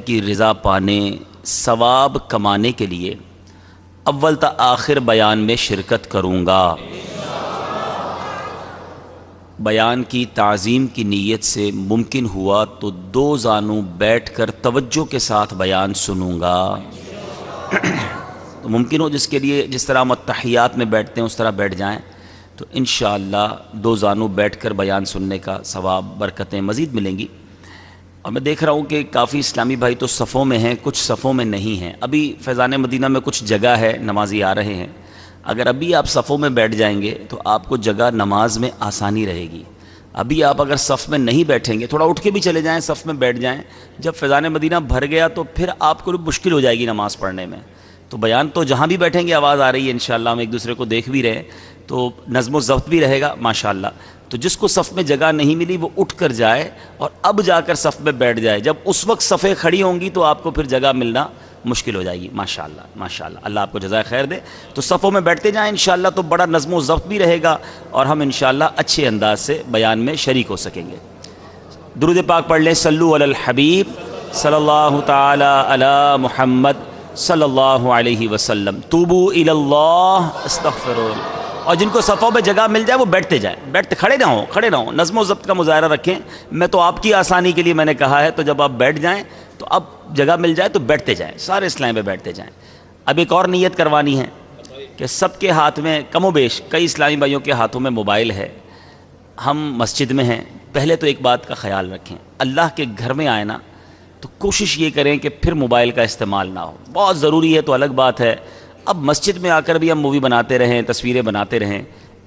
کی رضا پانے، ثواب کمانے کے لیے اول تا آخر بیان میں شرکت کروں گا۔ بیان کی تعظیم کی نیت سے ممکن ہوا تو دو زانوں بیٹھ کر توجہ کے ساتھ بیان سنوں گا۔ تو ممکن ہو جس کے لیے جس طرح ہم التحیات میں بیٹھتے ہیں اس طرح بیٹھ جائیں، تو انشاءاللہ دو زانوں بیٹھ کر بیان سننے کا ثواب برکتیں مزید ملیں گی۔ اور میں دیکھ رہا ہوں کہ کافی اسلامی بھائی تو صفوں میں ہیں، کچھ صفوں میں نہیں ہیں۔ ابھی فیضان مدینہ میں کچھ جگہ ہے، نمازی آ رہے ہیں، اگر ابھی آپ صفوں میں بیٹھ جائیں گے تو آپ کو جگہ نماز میں آسانی رہے گی۔ ابھی آپ اگر صف میں نہیں بیٹھیں گے، تھوڑا اٹھ کے بھی چلے جائیں، صف میں بیٹھ جائیں، جب فیضان مدینہ بھر گیا تو پھر آپ کو مشکل ہو جائے گی نماز پڑھنے میں۔ تو بیان تو جہاں بھی بیٹھیں گے آواز آ رہی ہے، انشاءاللہ ہم ایک دوسرے کو دیکھ بھی رہے ہیں، تو نظم و ضبط بھی رہے گا ماشاءاللہ۔ تو جس کو صف میں جگہ نہیں ملی وہ اٹھ کر جائے اور اب جا کر صف میں بیٹھ جائے، جب اس وقت صفیں کھڑی ہوں گی تو آپ کو پھر جگہ ملنا مشکل ہو جائے گی ماشاءاللہ ماشاءاللہ۔ اللہ آپ کو جزائے خیر دے۔ تو صفوں میں بیٹھتے جائیں انشاءاللہ، تو بڑا نظم و ضبط بھی رہے گا اور ہم انشاءاللہ اچھے انداز سے بیان میں شریک ہو سکیں گے۔ درود پاک پڑھ لیں، صلو علی الحبیب صلی اللہ تعالی علی محمد صلی اللہ علیہ وسلم۔ توبو الی اللہ استغفروا۔ اور جن کو صفوں میں جگہ مل جائے وہ بیٹھتے جائیں، کھڑے نہ ہوں، نظم و ضبط کا مظاہرہ رکھیں۔ میں تو آپ کی آسانی کے لیے میں نے کہا ہے، تو جب آپ بیٹھ جائیں تو اب جگہ مل جائے تو بیٹھتے جائیں، سارے اسلام پہ بیٹھتے جائیں۔ اب ایک اور نیت کروانی ہے کہ سب کے ہاتھ میں کم و بیش کئی اسلامی بھائیوں کے ہاتھوں میں موبائل ہے، ہم مسجد میں ہیں۔ پہلے تو ایک بات کا خیال رکھیں، اللہ کے گھر میں آئے نا تو کوشش یہ کریں کہ پھر موبائل کا استعمال نہ ہو۔ بہت ضروری ہے تو الگ بات ہے، اب مسجد میں آ کر بھی ہم مووی بناتے رہیں، تصویریں بناتے رہیں،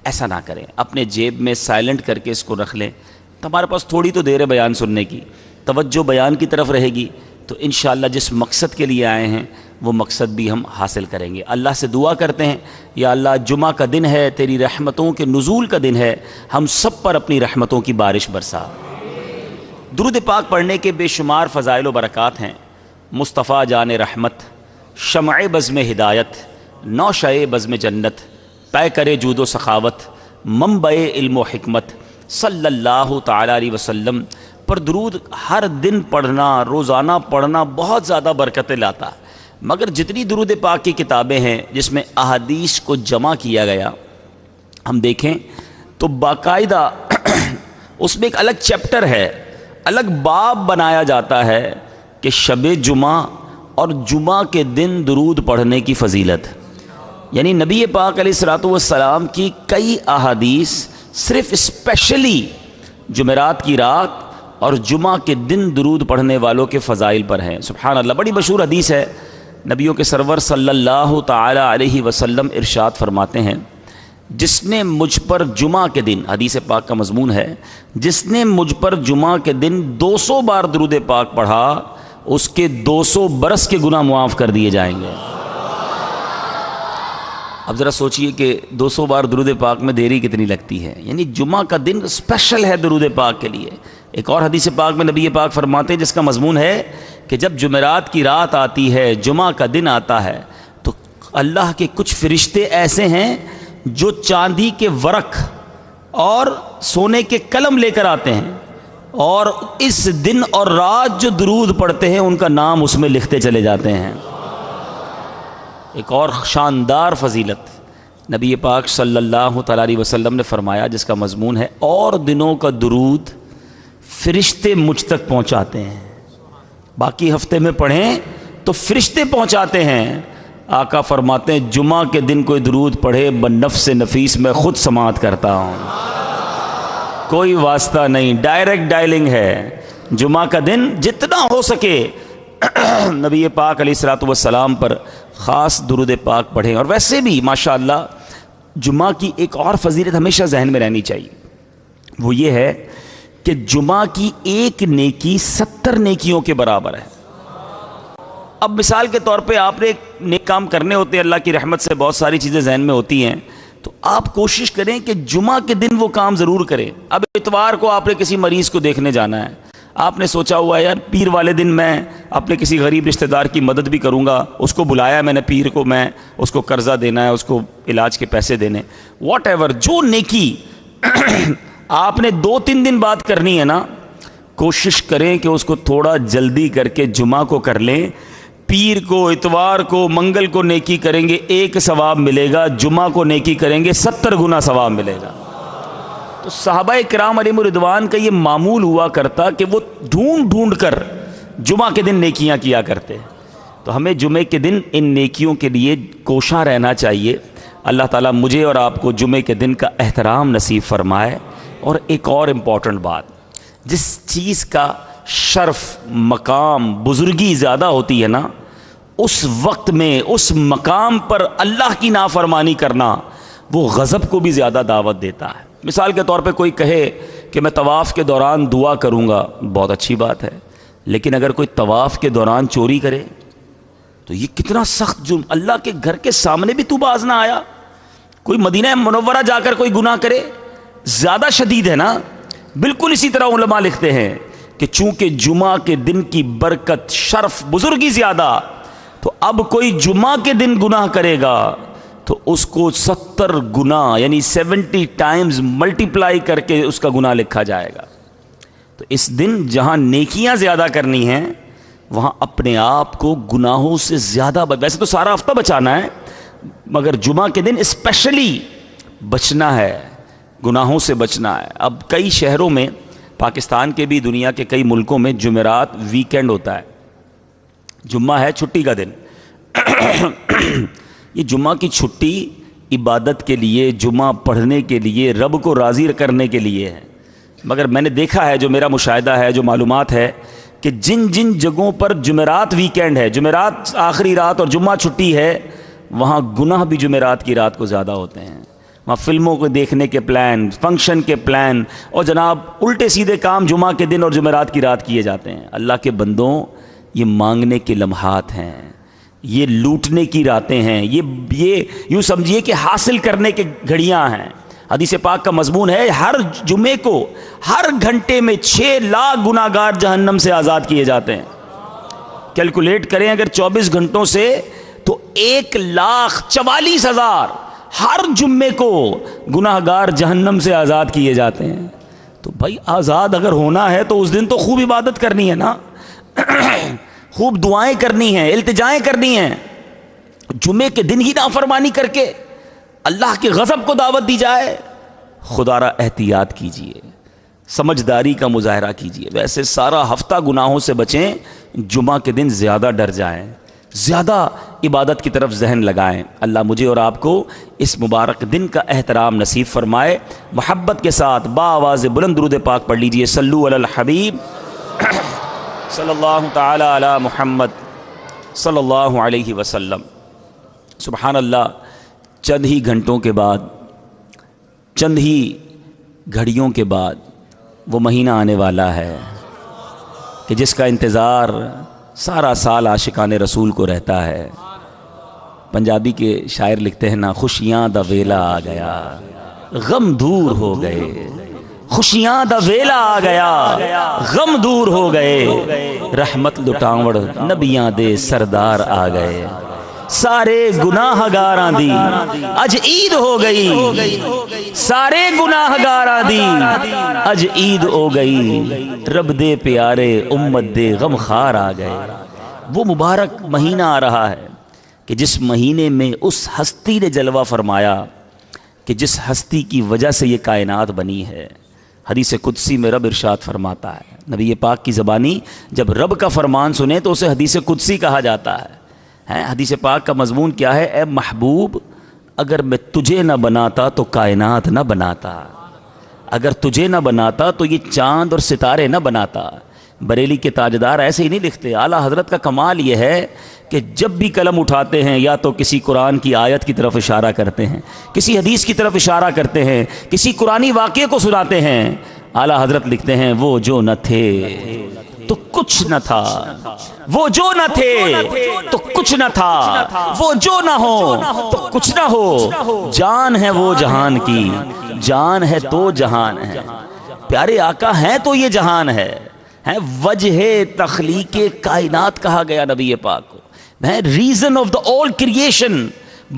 ایسا نہ کریں۔ اپنے جیب میں سائلنٹ کر کے اس کو رکھ لیں، تو ہمارے پاس تھوڑی تو دیر ہے بیان سننے کی، توجہ بیان کی طرف رہے گی، تو انشاءاللہ جس مقصد کے لیے آئے ہیں وہ مقصد بھی ہم حاصل کریں گے۔ اللہ سے دعا کرتے ہیں، یا اللہ جمعہ کا دن ہے، تیری رحمتوں کے نزول کا دن ہے، ہم سب پر اپنی رحمتوں کی بارش برسا۔ درود پاک پڑھنے کے بے شمار فضائل و برکات ہیں۔ مصطفیٰ جان رحمت، شمع بزم ہدایت، نوشہ بزم جنت، پے کرے جود و سخاوت، منبع علم و حکمت، صلی اللہ تعالی علیہ وسلم پر درود ہر دن پڑھنا، روزانہ پڑھنا بہت زیادہ برکتیں لاتا ہے۔ مگر جتنی درود پاک کی کتابیں ہیں جس میں احادیث کو جمع کیا گیا، ہم دیکھیں تو باقاعدہ اس میں ایک الگ چیپٹر ہے، الگ باب بنایا جاتا ہے کہ شب جمعہ اور جمعہ کے دن درود پڑھنے کی فضیلت۔ یعنی نبی پاک علیہ الصلوۃ والسلام کی کئی احادیث صرف اسپیشلی جمعرات کی رات اور جمعہ کے دن درود پڑھنے والوں کے فضائل پر ہیں۔ سبحان اللہ، بڑی مشہور حدیث ہے۔ نبیوں کے سرور صلی اللہ تعالی علیہ وسلم ارشاد فرماتے ہیں، جس نے مجھ پر جمعہ کے دن، حدیث پاک کا مضمون ہے، جس نے مجھ پر جمعہ کے دن 200 بار درود پاک پڑھا، اس کے 200 برس کے گناہ معاف کر دیے جائیں گے۔ اب ذرا سوچئے کہ 200 بار درود پاک میں دیری کتنی لگتی ہے، یعنی جمعہ کا دن اسپیشل ہے درود پاک کے لیے۔ ایک اور حدیث پاک میں نبی پاک فرماتے ہیں جس کا مضمون ہے کہ جب جمعرات کی رات آتی ہے، جمعہ کا دن آتا ہے، تو اللہ کے کچھ فرشتے ایسے ہیں جو چاندی کے ورق اور سونے کے قلم لے کر آتے ہیں، اور اس دن اور رات جو درود پڑھتے ہیں ان کا نام اس میں لکھتے چلے جاتے ہیں۔ ایک اور شاندار فضیلت نبی پاک صلی اللہ تعالی علیہ وسلم نے فرمایا جس کا مضمون ہے، اور دنوں کا درود فرشتے مجھ تک پہنچاتے ہیں۔ باقی ہفتے میں پڑھیں تو فرشتے پہنچاتے ہیں۔ آقا فرماتے ہیں جمعہ کے دن کوئی درود پڑھے، بنفس نفیس میں خود سماعت کرتا ہوں، کوئی واسطہ نہیں، ڈائریکٹ ڈائلنگ ہے۔ جمعہ کا دن جتنا ہو سکے نبی پاک علیہ الصلوۃ والسلام پر خاص درود پاک پڑھیں۔ اور ویسے بھی ماشاءاللہ جمعہ کی ایک اور فضیلت ہمیشہ ذہن میں رہنی چاہیے، وہ یہ ہے کہ جمعہ کی ایک نیکی 70 نیکیوں کے برابر ہے۔ اب مثال کے طور پہ آپ نے ایک نیک کام کرنے ہوتے ہیں، اللہ کی رحمت سے بہت ساری چیزیں ذہن میں ہوتی ہیں، تو آپ کوشش کریں کہ جمعہ کے دن وہ کام ضرور کریں۔ اب اتوار کو آپ نے کسی مریض کو دیکھنے جانا ہے، آپ نے سوچا ہوا ہے یار پیر والے دن میں اپنے کسی غریب رشتہ دار کی مدد بھی کروں گا، اس کو بلایا میں نے پیر کو، میں اس کو قرضہ دینا ہے، اس کو علاج کے پیسے دینے، واٹ ایور جو نیکی آپ نے 2-3 دن بعد کرنی ہے نا، کوشش کریں کہ اس کو تھوڑا جلدی کر کے جمعہ کو کر لیں. پیر کو، اتوار کو، منگل کو نیکی کریں گے 1 ثواب ملے گا، جمعہ کو نیکی کریں گے 70 گنا ثواب ملے گا. تو صحابہ کرام علیہم رضوان کا یہ معمول ہوا کرتا کہ وہ ڈھونڈ ڈھونڈ کر جمعہ کے دن نیکیاں کیا کرتے. تو ہمیں جمعے کے دن ان نیکیوں کے لیے کوشاں رہنا چاہیے. اللہ تعالیٰ مجھے اور آپ کو جمعے کے دن کا احترام نصیب فرمائے. اور ایک اور امپورٹنٹ بات، جس چیز کا شرف، مقام، بزرگی زیادہ ہوتی ہے نا، اس وقت میں اس مقام پر اللہ کی نافرمانی کرنا وہ غضب کو بھی زیادہ دعوت دیتا ہے. مثال کے طور پہ کوئی کہے کہ میں طواف کے دوران دعا کروں گا، بہت اچھی بات ہے، لیکن اگر کوئی طواف کے دوران چوری کرے تو یہ کتنا سخت جرم. اللہ کے گھر کے سامنے بھی تو باز نہ آیا. کوئی مدینہ منورہ جا کر کوئی گناہ کرے، زیادہ شدید ہے نا. بالکل اسی طرح علماء لکھتے ہیں کہ چونکہ جمعہ کے دن کی برکت، شرف، بزرگی زیادہ، تو اب کوئی جمعہ کے دن گناہ کرے گا تو اس کو 70 گنا یعنی 70 ٹائمز ملٹیپلائی کر کے اس کا گناہ لکھا جائے گا. تو اس دن جہاں نیکیاں زیادہ کرنی ہیں وہاں اپنے آپ کو گناہوں سے زیادہ ویسے تو سارا ہفتہ بچانا ہے، مگر جمعہ کے دن اسپیشلی بچنا ہے، گناہوں سے بچنا ہے. اب کئی شہروں میں، پاکستان کے بھی، دنیا کے کئی ملکوں میں جمعرات ویکینڈ ہوتا ہے. جمعہ ہے چھٹی کا دن. یہ جمعہ کی چھٹی عبادت کے لیے، جمعہ پڑھنے کے لیے، رب کو راضی کرنے کے لیے ہے. مگر میں نے دیکھا ہے، جو میرا مشاہدہ ہے، جو معلومات ہے، کہ جن جن جگہوں پر جمعرات ویکینڈ ہے، جمعرات آخری رات اور جمعہ چھٹی ہے، وہاں گناہ بھی جمعرات کی رات کو زیادہ ہوتے ہیں. وہاں فلموں کو دیکھنے کے پلان، فنکشن کے پلان، اور جناب الٹے سیدھے کام جمعہ کے دن اور جمعرات کی رات کیے جاتے ہیں. اللہ کے بندوں، یہ مانگنے کے لمحات ہیں، یہ لوٹنے کی راتیں ہیں، یہ یوں سمجھیے کہ حاصل کرنے کے گھڑیاں ہیں. حدیث پاک کا مضمون ہے ہر جمعے کو ہر گھنٹے میں 6 لاکھ گناہگار جہنم سے آزاد کیے جاتے ہیں. کیلکولیٹ کریں اگر 24 گھنٹوں سے تو 1,44,000 ہر جمعے کو گناہگار جہنم سے آزاد کیے جاتے ہیں. تو بھائی آزاد اگر ہونا ہے تو اس دن تو خوب عبادت کرنی ہے نا، خوب دعائیں کرنی ہیں، التجائیں کرنی ہیں. جمعے کے دن ہی نافرمانی کر کے اللہ کے غضب کو دعوت دی جائے. خدا را احتیاط کیجئے، سمجھداری کا مظاہرہ کیجئے. ویسے سارا ہفتہ گناہوں سے بچیں، جمعہ کے دن زیادہ ڈر جائیں، زیادہ عبادت کی طرف ذہن لگائیں. اللہ مجھے اور آپ کو اس مبارک دن کا احترام نصیب فرمائے. محبت کے ساتھ بآواز بلند درود پاک پڑھ لیجئے. صلو علی الحبیب صلی اللہ تعالی علی محمد صلی اللہ علیہ وسلم. سبحان اللہ. چند ہی گھنٹوں کے بعد، چند ہی گھڑیوں کے بعد وہ مہینہ آنے والا ہے کہ جس کا انتظار سارا سال عاشقان رسول کو رہتا ہے. پنجابی کے شاعر لکھتے ہیں نا، خوشیاں دا ویلا آ گیا، غم دور ہو گئے. خوشیاں دا ویلا آ گیا، غم دور ہو گئے. رحمت لٹاوڑ نبیاں دے سردار آ گئے. سارے گناہ گاراں دی اج عید ہو گئی، سارے گناہ گاراں دی اج عید ہو گئی. رب دے پیارے امت دے غم خار آ گئے. وہ مبارک مہینہ آ رہا ہے کہ جس مہینے میں اس ہستی نے جلوہ فرمایا کہ جس ہستی کی وجہ سے یہ کائنات بنی ہے. حدیث قدسی میں رب ارشاد فرماتا ہے، نبی پاک کی زبانی جب رب کا فرمان سنے تو اسے حدیث قدسی کہا جاتا ہے. حدیث پاک کا مضمون کیا ہے؟ اے محبوب، اگر میں تجھے نہ بناتا تو کائنات نہ بناتا، اگر تجھے نہ بناتا تو یہ چاند اور ستارے نہ بناتا. بریلی کے تاجدار ایسے ہی نہیں لکھتے. اعلیٰ حضرت کا کمال یہ ہے کہ جب بھی قلم اٹھاتے ہیں یا تو کسی قرآن کی آیت کی طرف اشارہ کرتے ہیں، کسی حدیث کی طرف اشارہ کرتے ہیں، کسی قرآنی واقعے کو سناتے ہیں. اعلیٰ حضرت لکھتے ہیں وہ جو نہ تھے تو کچھ نہ تھا، وہ جو نہ تھے تو کچھ نہ تھا، وہ جو نہ ہو تو کچھ نہ ہو. جان ہے وہ جہان کی، جان ہے تو جہان ہے. پیارے آقا ہیں تو یہ جہان ہے. وجہ تخلیق کائنات کہا گیا نبی پاک کو. Reason of the all creation,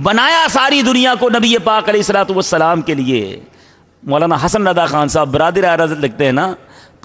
بنایا ساری دنیا کو نبی پاک علیہ الصلوۃ والسلام کے لیے. مولانا حسن رضا خان صاحب برادر اعظم لکھتے ہیں نا،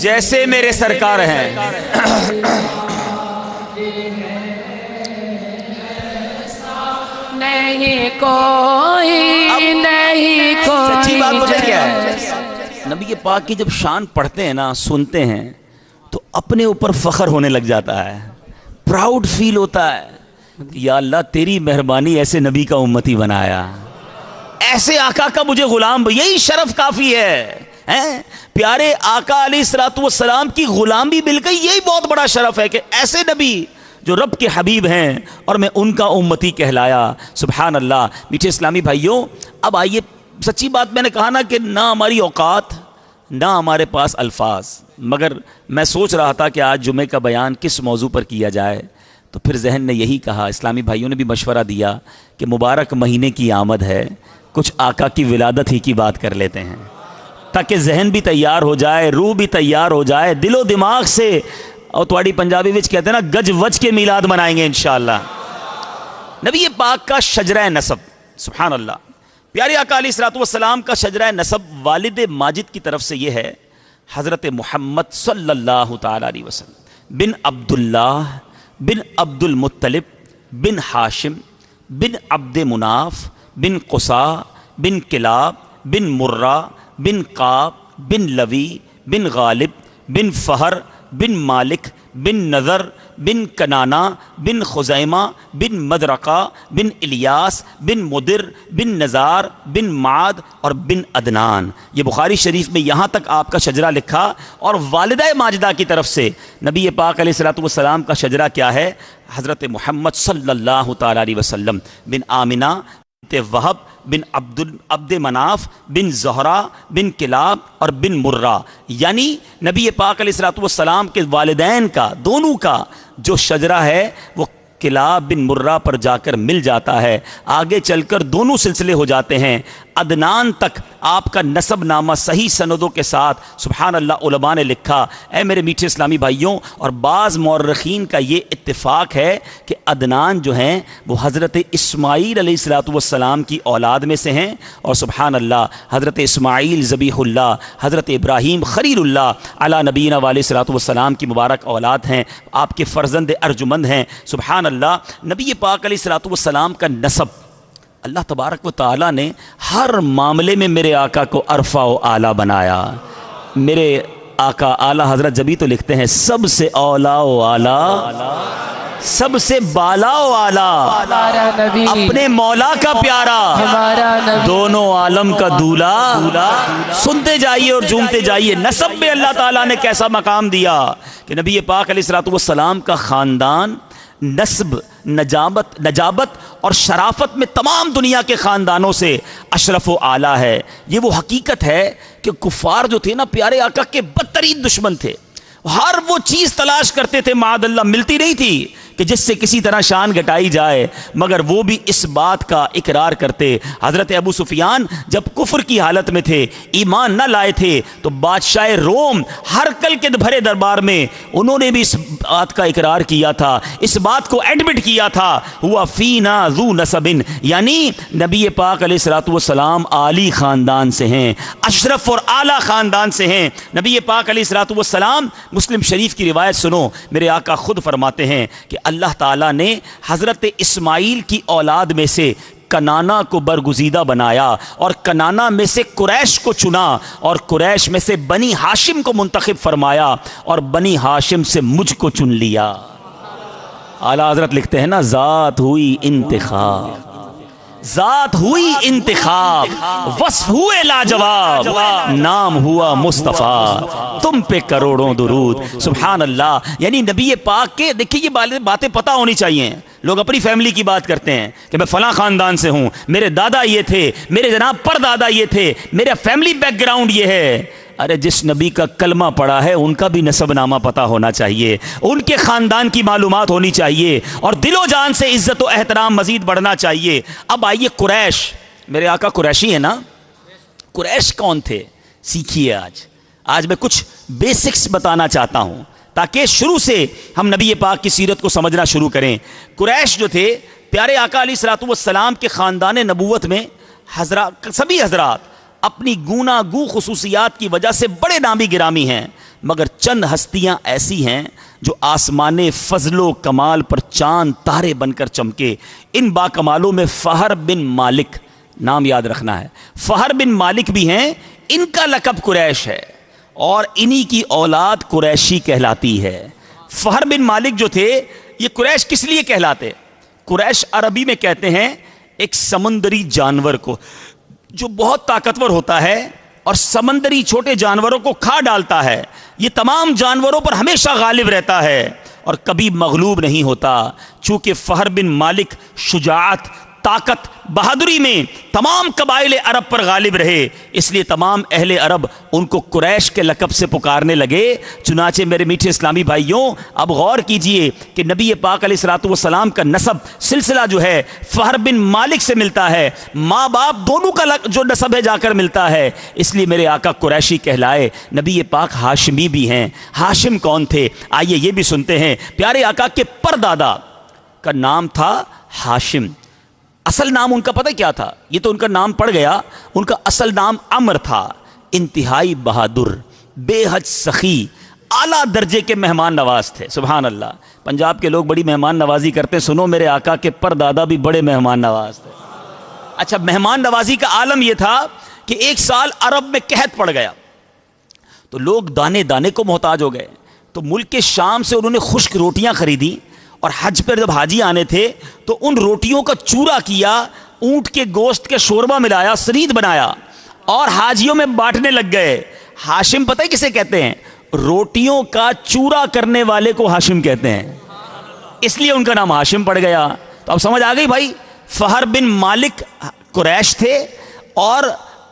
جیسے میرے سرکار ہیں. نہیں کوئی نہیں کوئی. سچی بات مجھے کیا ہے، نبی پاک کی جب شان پڑھتے ہیں نا، سنتے ہیں تو اپنے اوپر فخر ہونے لگ جاتا ہے، پراؤڈ فیل ہوتا ہے. یا اللہ تیری مہربانی ایسے نبی کا امتی بنایا، ایسے آقا کا مجھے غلام، یہی شرف کافی ہے. پیارے آقا علیہ الصلوۃ والسلام کی غلامی مل گئی، یہی بہت بڑا شرف ہے کہ ایسے نبی جو رب کے حبیب ہیں اور میں ان کا امتی کہلایا. سبحان اللہ. میٹھے اسلامی بھائیوں، اب آئیے، سچی بات میں نے کہا نا کہ نہ ہماری اوقات نہ ہمارے پاس الفاظ، مگر میں سوچ رہا تھا کہ آج جمعے کا بیان کس موضوع پر کیا جائے، تو پھر ذہن نے یہی کہا، اسلامی بھائیوں نے بھی مشورہ دیا کہ مبارک مہینے کی آمد ہے، کچھ آقا کی ولادت ہی کی بات کر لیتے ہیں تاکہ ذہن بھی تیار ہو جائے، روح بھی تیار ہو جائے، دل و دماغ سے. اور تھوڑی پنجابی وچ کہتے ہیں نا، گج وج کے میلاد منائیں گے انشاءاللہ. نبی پاک کا شجرہ نسب، سبحان اللہ. پیارے آقا علیہ الصلوۃ والسلام کا شجرہ نسب والد ماجد کی طرف سے یہ ہے، حضرت محمد صلی اللہ تعالی علیہ وسلم بن عبداللہ بن عبد المطلب بن ہاشم بن عبد مناف بن قصا بن کلاب بن مرہ بن قاب بن لوی بن غالب بن فہر بن مالک بن نذر بن کنانا بن خزیمہ بن مدرقہ بن الیاس بن مدر بن نزار بن معاد اور بن عدنان. یہ بخاری شریف میں یہاں تک آپ کا شجرہ لکھا. اور والدہ ماجدہ کی طرف سے نبی پاک علیہ الصلوۃ والسلام کا شجرہ کیا ہے؟ حضرت محمد صلی اللہ تعالی علیہ وسلم بن آمنہ بنت وہب بن عبد مناف بن زہرہ بن کلاب اور بن مرہ. یعنی نبی پاک علیہ الصلوۃ والسلام کے والدین کا، دونوں کا جو شجرہ ہے وہ کلاب بن مرہ پر جا کر مل جاتا ہے. آگے چل کر دونوں سلسلے ہو جاتے ہیں، عدنان تک آپ کا نسب نامہ صحیح سندوں کے ساتھ سبحان اللہ علماء نے لکھا. اے میرے میٹھے اسلامی بھائیوں، اور بعض مورخین کا یہ اتفاق ہے کہ عدنان جو ہیں وہ حضرت اسماعیل علیہ الصلوۃ والسلام کی اولاد میں سے ہیں. اور سبحان اللہ، حضرت اسماعیل ذبیح اللہ، حضرت ابراہیم خلیل اللہ علی نبینا علیہ الصلوۃ والسلام کی مبارک اولاد ہیں، آپ کے فرزند ارجمند ہیں. سبحان اللہ. نبی پاک علیہ الصلوۃ والسلام کا نسب اللہ تبارک و تعالیٰ نے ہر معاملے میں میرے آقا کو عرفہ و اعلیٰ بنایا. میرے آقا اعلیٰ حضرت جبھی تو لکھتے ہیں سب سے اولا و اعلیٰ، سب سے بالا و اعلیٰ، اپنے مولا کا پیارا، دونوں عالم کا دولہ. سنتے جائیے اور جھومتے جائیے. نسب میں اللہ تعالیٰ نے کیسا مقام دیا کہ نبی پاک علیہ الصلوۃ والسلام کا خاندان نسب، نجابت اور شرافت میں تمام دنیا کے خاندانوں سے اشرف و اعلیٰ ہے. یہ وہ حقیقت ہے کہ کفار جو تھے نا، پیارے آقا کے بدترین دشمن تھے. ہر وہ چیز تلاش کرتے تھے، معاذ اللہ ملتی نہیں تھی کہ جس سے کسی طرح شان گھٹائی جائے، مگر وہ بھی اس بات کا اقرار کرتے. حضرت ابو سفیان جب کفر کی حالت میں تھے، ایمان نہ لائے تھے، تو بادشاہ روم ہرقل کے بھرے دربار میں انہوں نے بھی اس بات کا اقرار کیا تھا، اس بات کو ایڈمٹ کیا تھا، ہوا فینا ذو نسب، یعنی نبی پاک علیہ الصلوۃ والسلام عالی خاندان سے ہیں، اشرف اور اعلیٰ خاندان سے ہیں. نبی پاک علیہ الصلوۃ والسلام، مسلم شریف کی روایت سنو، میرے آقا خود فرماتے ہیں کہ اللہ تعالیٰ نے حضرت اسماعیل کی اولاد میں سے کنانا کو برگزیدہ بنایا، اور کنانا میں سے قریش کو چنا، اور قریش میں سے بنی ہاشم کو منتخب فرمایا، اور بنی ہاشم سے مجھ کو چن لیا. اعلیٰ حضرت لکھتے ہیں نا، ذات ہوئی انتخاب، ذات ہوئی انتخاب، وصف ہوئے لاجواب، نام ہوا مصطفیٰ، تم پہ کروڑوں درود. سبحان اللہ. یعنی نبی پاک کے، دیکھیے یہ باتیں پتہ ہونی چاہیے. لوگ اپنی فیملی کی بات کرتے ہیں کہ میں فلاں خاندان سے ہوں، میرے دادا یہ تھے، میرے جناب پر دادا یہ تھے، میرا فیملی بیک گراؤنڈ یہ ہے. ارے جس نبی کا کلمہ پڑا ہے ان کا بھی نسب نامہ پتہ ہونا چاہیے، ان کے خاندان کی معلومات ہونی چاہیے، اور دل و جان سے عزت و احترام مزید بڑھنا چاہیے. اب آئیے قریش، میرے آقا قریشی ہے نا. قریش کون تھے سیکھیے. آج میں کچھ بیسکس بتانا چاہتا ہوں تاکہ شروع سے ہم نبی پاک کی سیرت کو سمجھنا شروع کریں. قریش جو تھے، پیارے آقا علیہ الصلوۃ والسلام کے خاندان نبوت میں سبھی حضرات اپنی گوناگو خصوصیات کی وجہ سے بڑے نامی گرامی ہیں، مگر چند ہستیاں ایسی ہیں جو آسمان فضل و کمال پر چاند تارے بن کر چمکے. ان با کمالوں میں فہر بن مالک، نام یاد رکھنا ہے، فہر بن مالک بھی ہیں. ان کا لقب قریش ہے اور انہی کی اولاد قریشی کہلاتی ہے. فہر بن مالک جو تھے یہ قریش کس لیے کہلاتے؟ قریش عربی میں کہتے ہیں ایک سمندری جانور کو جو بہت طاقتور ہوتا ہے اور سمندری چھوٹے جانوروں کو کھا ڈالتا ہے. یہ تمام جانوروں پر ہمیشہ غالب رہتا ہے اور کبھی مغلوب نہیں ہوتا. چونکہ فہر بن مالک شجاعت، طاقت، بہادری میں تمام قبائل عرب پر غالب رہے، اس لیے تمام اہل عرب ان کو قریش کے لقب سے پکارنے لگے. چنانچہ میرے میٹھے اسلامی بھائیوں، اب غور کیجئے کہ نبی پاک علیہ الصلوۃ والسلام کا نسب سلسلہ جو ہے فہر بن مالک سے ملتا ہے، ماں باپ دونوں کا جو نسب ہے جا کر ملتا ہے. اس لیے میرے آقا قریشی کہلائے. نبی پاک ہاشمی بھی ہیں. ہاشم کون تھے؟ آئیے یہ بھی سنتے ہیں. پیارے آقا کے پردادا کا نام تھا ہاشم. اصل نام ان کا پتہ کیا تھا؟ یہ تو ان کا نام پڑ گیا. ان کا اصل نام عمر تھا. انتہائی بہادر، بے حد سخی، اعلیٰ درجے کے مہمان نواز تھے. سبحان اللہ. پنجاب کے لوگ بڑی مہمان نوازی کرتے. سنو، میرے آقا کے پردادا بھی بڑے مہمان نواز تھے. اچھا، مہمان نوازی کا عالم یہ تھا کہ ایک سال عرب میں قحط پڑ گیا تو لوگ دانے دانے کو محتاج ہو گئے. تو ملک کے شام سے انہوں نے خشک روٹیاں خریدی اور حج پر جب حاجی آنے تھے تو ان روٹیوں کا چورا کیا، اونٹ کے گوشت کے شوربہ ملایا، سرید بنایا اور حاجیوں میں بانٹنے لگ گئے. ہاشم پتہ ہے کسے کہتے ہیں؟ روٹیوں کا چورا کرنے والے کو ہاشم کہتے ہیں، اس لیے ان کا نام ہاشم پڑ گیا. تو اب سمجھ آ گئی بھائی. فہر بن مالک قریش تھے اور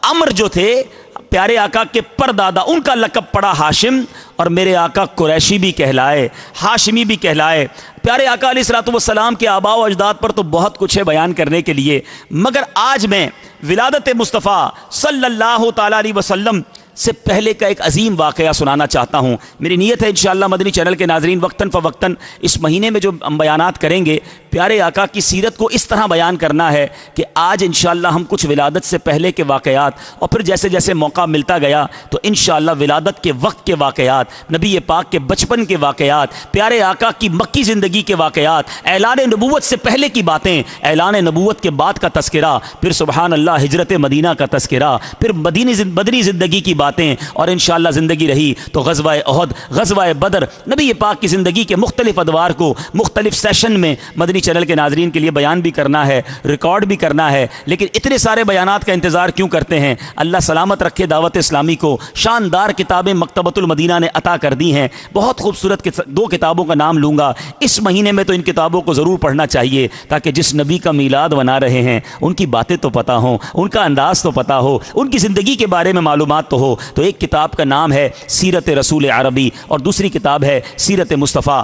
عمر جو تھے پیارے آقا کے پردادا، ان کا لقب پڑا ہاشم. اور میرے آقا قریشی بھی کہلائے، ہاشمی بھی کہلائے. پیارے آقا علیہ الصلوۃ والسلام کے آباء و اجداد پر تو بہت کچھ ہے بیان کرنے کے لیے، مگر آج میں ولادت مصطفیٰ صلی اللہ تعالیٰ علیہ وسلم سے پہلے کا ایک عظیم واقعہ سنانا چاہتا ہوں. میری نیت ہے انشاءاللہ مدنی چینل کے ناظرین وقتاً فوقتاً اس مہینے میں جو ہم بیانات کریں گے پیارے آقا کی سیرت کو اس طرح بیان کرنا ہے کہ آج انشاءاللہ ہم کچھ ولادت سے پہلے کے واقعات اور پھر جیسے جیسے موقع ملتا گیا تو انشاءاللہ ولادت کے وقت کے واقعات، نبی پاک کے بچپن کے واقعات، پیارے آقا کی مکی زندگی کے واقعات، اعلان نبوت سے پہلے کی باتیں، اعلان نبوت کے بعد کا تذکرہ، پھر سبحان اللہ ہجرت مدینہ کا تذکرہ، پھر مدنی زندگی کی باتیں، اور انشاءاللہ زندگی رہی تو غزوہ احد، غزوہ بدر، نبی پاک کی زندگی کے مختلف ادوار کو مختلف سیشن میں مدنی چینل کے ناظرین کے لیے بیان بھی کرنا ہے، ریکارڈ بھی کرنا ہے. لیکن اتنے سارے بیانات کا انتظار کیوں کرتے ہیں؟ اللہ سلامت رکھے دعوت اسلامی کو. شاندار کتابیں مکتبۃ المدینہ نے عطا کر دی ہیں. بہت خوبصورت دو کتابوں کا نام لوں گا. اس مہینے میں تو ان کتابوں کو ضرور پڑھنا چاہیے تاکہ جس نبی کا میلاد منا رہے ہیں ان کی باتیں تو پتہ ہوں، ان کا انداز تو پتہ ہو، ان کی زندگی کے بارے میں معلومات تو ہو. تو ایک کتاب کا نام ہے سیرت رسول عربی اور دوسری کتاب ہے سیرت مصطفیٰ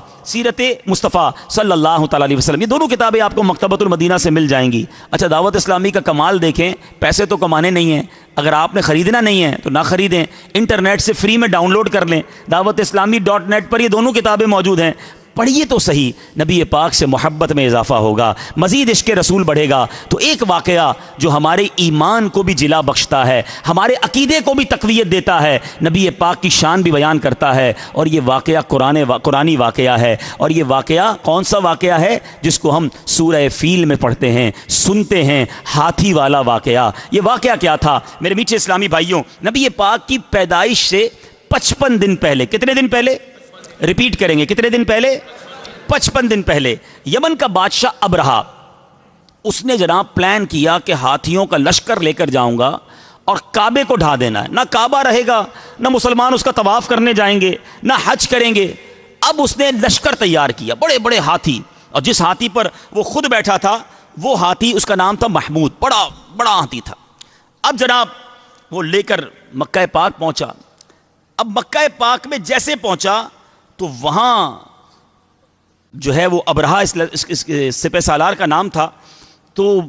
صلی اللہ تعالیٰ علیہ وسلم. یہ دونوں کتابیں آپ کو مکتبۃ المدینہ سے مل جائیں گی. اچھا، دعوت اسلامی کا کمال دیکھیں، پیسے تو کمانے نہیں ہیں. اگر آپ نے خریدنا نہیں ہے تو نہ خریدیں، انٹرنیٹ سے فری میں ڈاؤن لوڈ کر لیں. دعوت اسلامی .net پر یہ دونوں کتابیں موجود ہیں. پڑھیے تو صحیح، نبی پاک سے محبت میں اضافہ ہوگا، مزید عشق رسول بڑھے گا. تو ایک واقعہ جو ہمارے ایمان کو بھی جلا بخشتا ہے، ہمارے عقیدے کو بھی تقویت دیتا ہے، نبی پاک کی شان بھی بیان کرتا ہے. اور یہ واقعہ قرآنی واقعہ ہے. اور یہ واقعہ کون سا واقعہ ہے؟ جس کو ہم سورہ فیل میں پڑھتے ہیں، سنتے ہیں، ہاتھی والا واقعہ. یہ واقعہ کیا تھا میرے میٹھے اسلامی بھائیوں؟ نبی پاک کی پیدائش سے 55 دن پہلے، کتنے دن پہلے؟ ریپیٹ کریں گے، کتنے دن پہلے؟ 55 دن پہلے یمن کا بادشاہ ابرہا، اس نے جناب پلان کیا کہ ہاتھیوں کا لشکر لے کر جاؤں گا اور کعبے کو ڈھا دینا ہے. نہ کعبہ رہے گا، نہ مسلمان اس کا طواف کرنے جائیں گے، نہ حج کریں گے. اب اس نے لشکر تیار کیا، بڑے بڑے ہاتھی، اور جس ہاتھی پر وہ خود بیٹھا تھا وہ ہاتھی، اس کا نام تھا محمود، بڑا بڑا ہاتھی تھا. اب جناب وہ لے کر مکہ پاک پہنچا. اب مکہ پاک میں جیسے پہنچا تو وہاں جو ہے وہ ابرہا سپہ سالار کا نام تھا. تو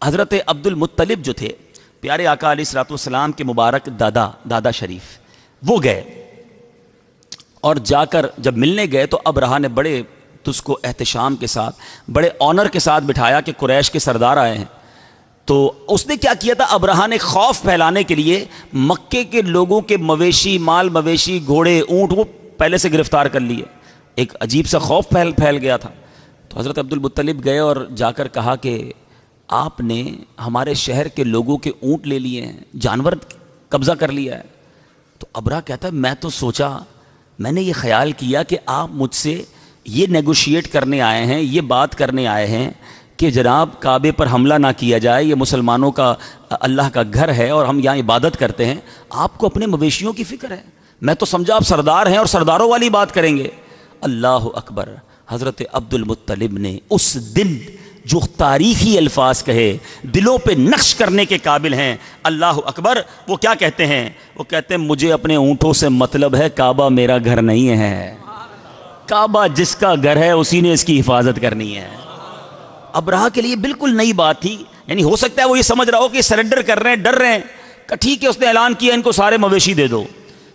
حضرت عبد المطلب جو تھے پیارے آقا علیہ الصلوۃ والسلام کے مبارک دادا شریف، وہ گئے اور جا کر جب ملنے گئے تو ابرہا نے بڑے اس کو احتشام کے ساتھ، بڑے آنر کے ساتھ بٹھایا کہ قریش کے سردار آئے ہیں. تو اس نے کیا کیا تھا، ابرہہ نے خوف پھیلانے کے لیے مکے کے لوگوں کے مویشی، مال مویشی، گھوڑے، اونٹ وہ پہلے سے گرفتار کر لیے. ایک عجیب سا خوف پھیل گیا تھا. تو حضرت عبد المطلب گئے اور جا کر کہا کہ آپ نے ہمارے شہر کے لوگوں کے اونٹ لے لیے ہیں، جانور قبضہ کر لیا ہے. تو ابرہہ کہتا ہے میں تو سوچا، میں نے یہ خیال کیا کہ آپ مجھ سے یہ نیگوشیٹ کرنے آئے ہیں، یہ بات کرنے آئے ہیں کہ جناب کعبے پر حملہ نہ کیا جائے، یہ مسلمانوں کا اللہ کا گھر ہے اور ہم یہاں عبادت کرتے ہیں. آپ کو اپنے مویشیوں کی فکر ہے. میں تو سمجھا آپ سردار ہیں اور سرداروں والی بات کریں گے. اللہ اکبر. حضرت عبد المطلب نے اس دن جو تاریخی الفاظ کہے، دلوں پہ نقش کرنے کے قابل ہیں. اللہ اکبر. وہ کیا کہتے ہیں؟ وہ کہتے ہیں مجھے اپنے اونٹوں سے مطلب ہے، کعبہ میرا گھر نہیں ہے. کعبہ جس کا گھر ہے اسی نے اس کی حفاظت کرنی ہے. ابرہہ کے لیے بالکل نئی بات تھی. یعنی ہو سکتا ہے وہ یہ سمجھ رہا ہو کہ سرنڈر کر رہے ہیں، ڈر رہے ہیں. کہ ٹھیک ہے، اس نے اعلان کیا ان کو سارے مویشی دے دو.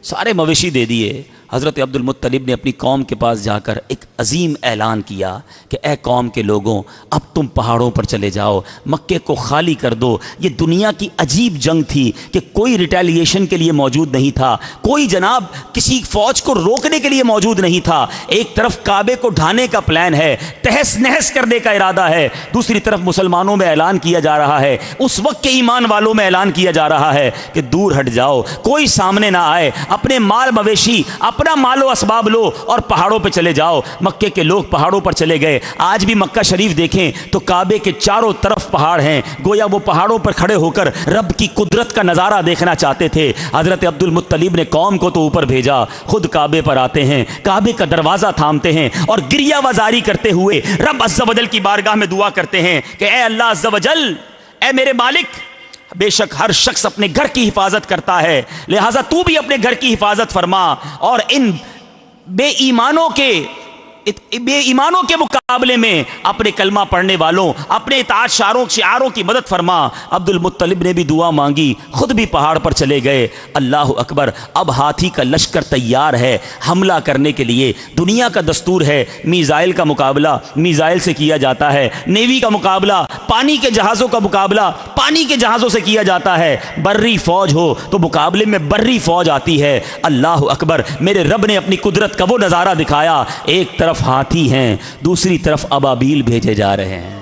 سارے مویشی دے دیے. حضرت عبد المطلب نے اپنی قوم کے پاس جا کر ایک عظیم اعلان کیا کہ اے قوم کے لوگوں، اب تم پہاڑوں پر چلے جاؤ، مکے کو خالی کر دو. یہ دنیا کی عجیب جنگ تھی کہ کوئی ریٹیلیشن کے لیے موجود نہیں تھا، کوئی جناب کسی فوج کو روکنے کے لیے موجود نہیں تھا. ایک طرف کعبے کو ڈھانے کا پلان ہے، تہس نہس کرنے کا ارادہ ہے، دوسری طرف مسلمانوں میں اعلان کیا جا رہا ہے، اس وقت کے ایمان والوں میں اعلان کیا جا رہا ہے کہ دور ہٹ جاؤ، کوئی سامنے نہ آئے، اپنے مال مویشی، اپنا مال و اسباب لو اور پہاڑوں پہ چلے جاؤ. مکے کے لوگ پہاڑوں پر چلے گئے. آج بھی مکہ شریف دیکھیں تو کعبے کے چاروں طرف پہاڑ ہیں، گویا وہ پہاڑوں پر کھڑے ہو کر رب کی قدرت کا نظارہ دیکھنا چاہتے تھے. حضرت عبد المطلب نے قوم کو تو اوپر بھیجا، خود کعبے پر آتے ہیں، کعبے کا دروازہ تھامتے ہیں اور گریہ وزاری کرتے ہوئے رب عز و جل کی بارگاہ میں دعا کرتے ہیں کہ اے اللہ عز و جل، اے میرے مالک، بے شک ہر شخص اپنے گھر کی حفاظت کرتا ہے، لہٰذا تو بھی اپنے گھر کی حفاظت فرما اور ان بے ایمانوں کے مقابلے میں اپنے کلمہ پڑھنے والوں، اپنے اطاعت شعاروں کی مدد فرما. عبد المطلب نے بھی دعا مانگی، خود بھی پہاڑ پر چلے گئے. اللہ اکبر. اب ہاتھی کا لشکر تیار ہے حملہ کرنے کے لیے. دنیا کا دستور ہے میزائل کا مقابلہ میزائل سے کیا جاتا ہے، نیوی کا مقابلہ، پانی کے جہازوں کا مقابلہ پانی کے جہازوں سے کیا جاتا ہے. بری فوج ہو تو مقابلے میں بری فوج آتی ہے. اللہ اکبر. میرے رب نے اپنی قدرت کا وہ نظارہ دکھایا، ایک طرف ہاتھی ہیں، دوسری طرف ابابیل بھیجے جا رہے ہیں.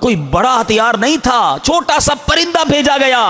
کوئی بڑا ہتھیار نہیں تھا، چھوٹا سا پرندہ بھیجا گیا.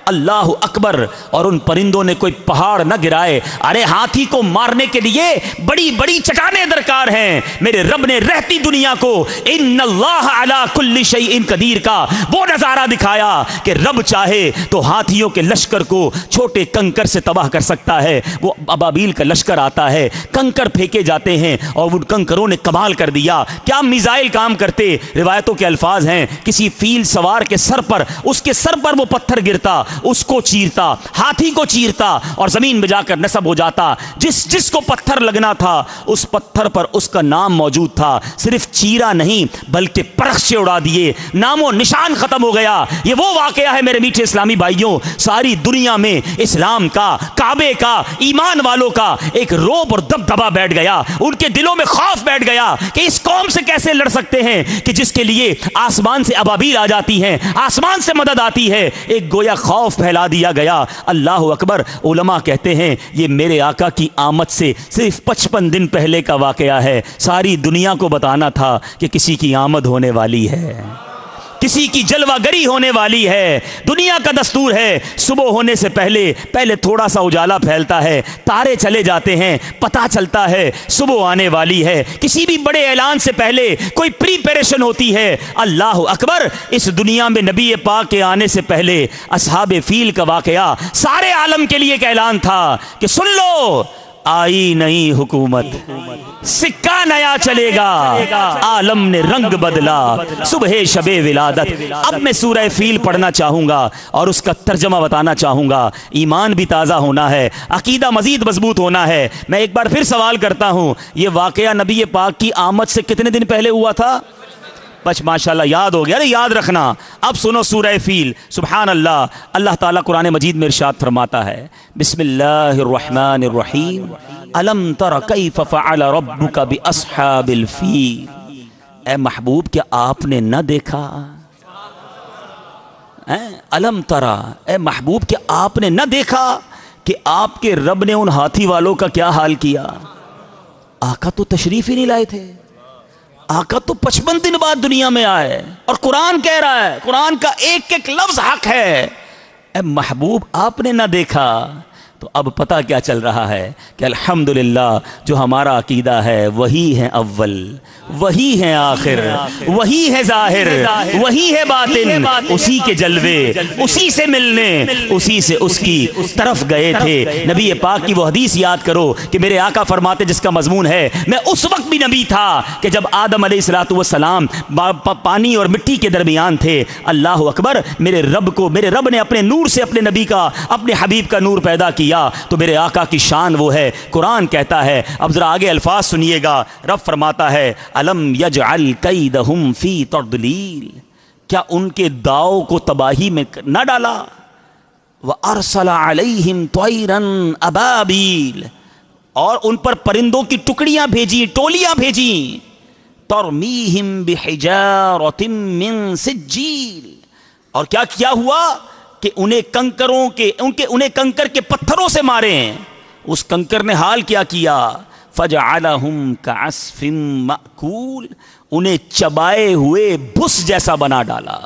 اللہ اکبر. اور ان پرندوں نے کوئی پہاڑ نہ گرائے. ارے ہاتھی کو مارنے کے لیے بڑی بڑی چٹانیں درکار ہیں. میرے رب نے رہتی دنیا کو ان اللہ علی کل شیء قدیر کا وہ نظارہ دکھایا کہ رب چاہے تو ہاتھیوں کے لشکر کو چھوٹے کنکر سے تباہ کر سکتا ہے. وہ ابابیل کا لشکر آتا ہے، کنکر پھینکے جاتے ہیں اور ان کنکروں نے کمال کر دیا. کیا میزائل کام کرتے. روایتوں کے الفاظ ہیں کسی فیل سوار کے سر پر، اس کے سر پر وہ پتھر گرتا، اس کو چیرتا، ہاتھی کو چیرتا اور زمین میں جا کر نصب ہو جاتا. جس کو پتھر لگنا تھا اس پتھر پر اس کا نام موجود تھا. صرف چیرا نہیں بلکہ پرخ سے اڑا دیے، نام و نشان ختم ہو گیا. یہ وہ واقعہ ہے میرے میٹھے اسلامی بھائیوں. ساری دنیا میں اسلام کا، کعبے کا، ایمان والوں کا ایک روب اور دبدبا بیٹھ گیا. ان کے دلوں میں خوف بیٹھ گیا کہ اس قوم سے کیسے لڑ سکتے ہیں کہ جس کے لیے آسمان سے ابابیل آ جاتی ہیں، آسمان سے مدد آتی ہے. ایک گویا خوف پھیلا دیا گیا. اللہ اکبر. علماء کہتے ہیں یہ میرے آقا کی آمد سے صرف 55 دن پہلے کا واقعہ ہے. ساری دنیا کو بتانا تھا کہ کسی کی آمد ہونے والی ہے، کسی کی جلوہ گری ہونے والی ہے. دنیا کا دستور ہے صبح ہونے سے پہلے تھوڑا سا اجالا پھیلتا ہے، تارے چلے جاتے ہیں، پتہ چلتا ہے صبح آنے والی ہے. کسی بھی بڑے اعلان سے پہلے کوئی پریپریشن ہوتی ہے. اللہ اکبر. اس دنیا میں نبی پاک کے آنے سے پہلے اصحاب فیل کا واقعہ سارے عالم کے لیے ایک اعلان تھا کہ سن لو، آئی نئی حکومت، سکہ نیا چلے گا، عالم نے رنگ بدلا، صبح شب ولادت. اب میں سورہ فیل پڑھنا چاہوں گا اور اس کا ترجمہ بتانا چاہوں گا. ایمان بھی تازہ ہونا ہے، عقیدہ مزید مضبوط ہونا ہے. میں ایک بار پھر سوال کرتا ہوں، یہ واقعہ نبی پاک کی آمد سے کتنے دن پہلے ہوا تھا؟ ماشاءاللہ یاد ہو گیا. یاد رکھنا. اب سنو سورہ فیل. سبحان اللہ. اللہ تعالیٰ قرآن مجید میں ارشاد فرماتا ہے بسم اللہ الرحمن الرحیم الم تر کیف فعل ربک باصحاب الفیل. اے محبوب کیا آپ نے نہ دیکھا الم ترا، اے محبوب کہ آپ نے نہ دیکھا کہ آپ کے رب نے ان ہاتھی والوں کا کیا حال کیا. آقا تو تشریف ہی نہیں لائے تھے، آقا تو 55 دن بعد دنیا میں آئے، اور قرآن کہہ رہا ہے، قرآن کا ایک ایک لفظ حق ہے. اے محبوب آپ نے نہ دیکھا. تو اب پتہ کیا چل رہا ہے کہ الحمدللہ جو ہمارا عقیدہ ہے وہی ہے اول، وہی ہے آخر، وہی ہے ظاہر، وہی ہے باطن، اسی کے جلوے، اسی سے ملنے، اسی سے اس کی طرف گئے تھے. نبی پاک کی وہ حدیث یاد کرو کہ میرے آقا فرماتے جس کا مضمون ہے میں اس وقت بھی نبی تھا کہ جب آدم علیہ الصلوۃ والسلام پانی اور مٹی کے درمیان تھے. اللہ اکبر، میرے رب نے اپنے نور سے اپنے نبی کا، اپنے حبیب کا نور پیدا کیا. تو میرے آقا کی شان وہ ہے. قرآن کہتا ہے، اب ذرا آگے الفاظ سنیے گا. رب فرماتا ہے الم یجعل کیدہم فی تضلیل، کیا ان کے داؤ کو تباہی میں نہ ڈالا. وارسل علیہم طیرا ابابیل، اور ان پر پرندوں کی ٹکڑیاں بھیجی، ٹولیاں بھیجی. ترمیہم بحجارۃ من سجیل، اور کیا کیا ہوا کہ انہیں کنکر کے پتھروں سے مارے ہیں. اس کنکر نے حال کیا کیا، فجعلہم کعصف مأکول، انہیں چبائے ہوئے بھس جیسا بنا ڈالا.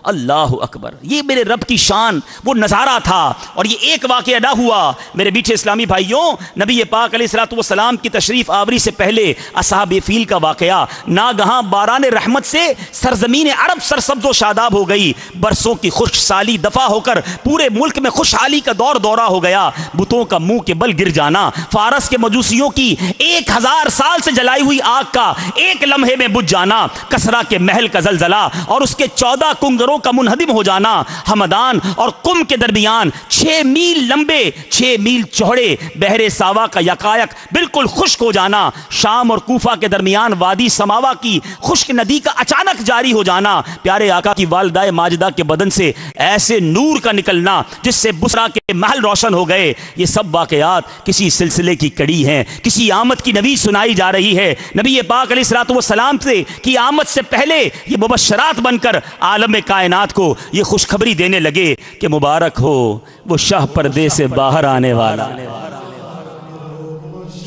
اللہ اکبر، یہ میرے رب کی شان وہ نظارہ تھا. اور یہ ایک واقعہ نہ ہوا میرے میٹھے اسلامی بھائیوں. نبی پاک علیہ الصلوۃ والسلام کی تشریف آوری سے پہلے اصحاب فیل کا واقعہ، ناگہاں باران رحمت سے سرزمین عرب سرسبز و شاداب ہو گئی. برسوں کی خشک سالی دفع ہو کر پورے ملک میں خوشحالی کا دورہ ہو گیا. بتوں کا منہ کے بل گر جانا، فارس کے مجوسیوں کی 1000 سال سے جلائی ہوئی آگ کا ایک لمحے میں بجھ جانا، کسرا کے محل کا زلزلہ اور اس کے 14 کنگروں کا منہدم ہو جانا، ہمدان اور قم کے درمیان 6 میل لمبے 6 میل چوڑے بحر ساوا کا یکایک بالکل خشک ہو جانا، شام اور کوفہ کے درمیان وادی سماوا کی خشک ندی کا اچانک جاری ہو جانا، پیارے آقا کی والدہ ماجدہ کے بدن سے ایسے نور کا نکلنا جس سے بسرا کے محل روشن ہو گئے. یہ سب واقعات کسی سلسلے کی کڑی ہیں، کسی آمد کی نوید سنائی جا رہی ہے. نبی پاک علیہ الصلوۃ والسلام سے کی آمد سے پہلے یہ مبشرات بن کر عالم کائنات کو یہ خوشخبری دینے لگے کہ مبارک ہو وہ شاہ پردے سے باہر آنے والا.